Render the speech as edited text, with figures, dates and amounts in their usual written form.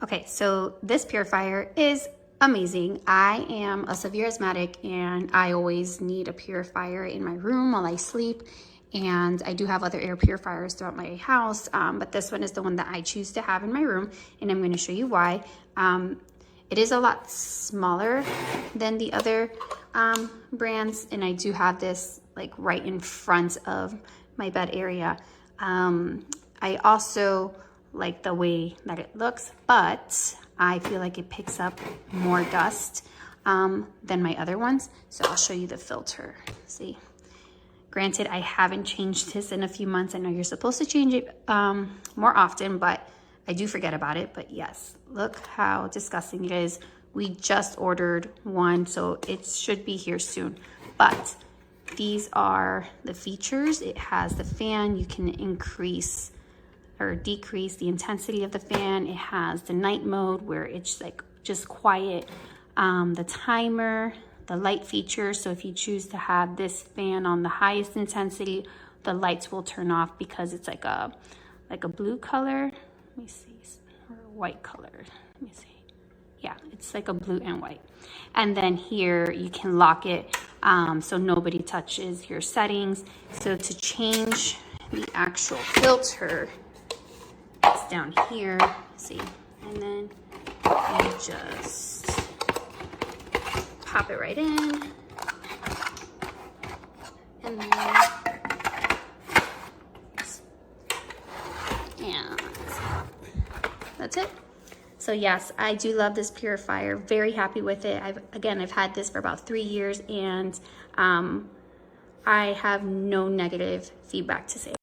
Okay, so this purifier is amazing. I am a severe asthmatic and I always need a purifier in my room while I sleep. And I do have other air purifiers throughout my house, but this one is the one that I choose to have in my room, and I'm going to show you why. It is a lot smaller than the other brands, and I do have this like right in front of my bed area. I also like the way that it looks, but I feel like it picks up more dust than my other ones. So I'll show you the filter. See, granted, I haven't changed this in a few months. I know you're supposed to change it more often, but I do forget about it. But yes, look how disgusting it is. We just ordered one, so it should be here soon. But these are the features. It has the fan. You can increase or decrease the intensity of the fan. It has the night mode where it's like just quiet. The timer, the light feature. So if you choose to have this fan on the highest intensity, the lights will turn off because it's like a blue color. Let me see, or white color. Let me see. Yeah, it's like a blue and white. And then here you can lock it so nobody touches your settings. So to change the actual filter, it's down here, see, and then you just pop it right in, and then and that's it. So yes, I do love this purifier. Very happy with it. I've had this for about 3 years, and I have no negative feedback to say.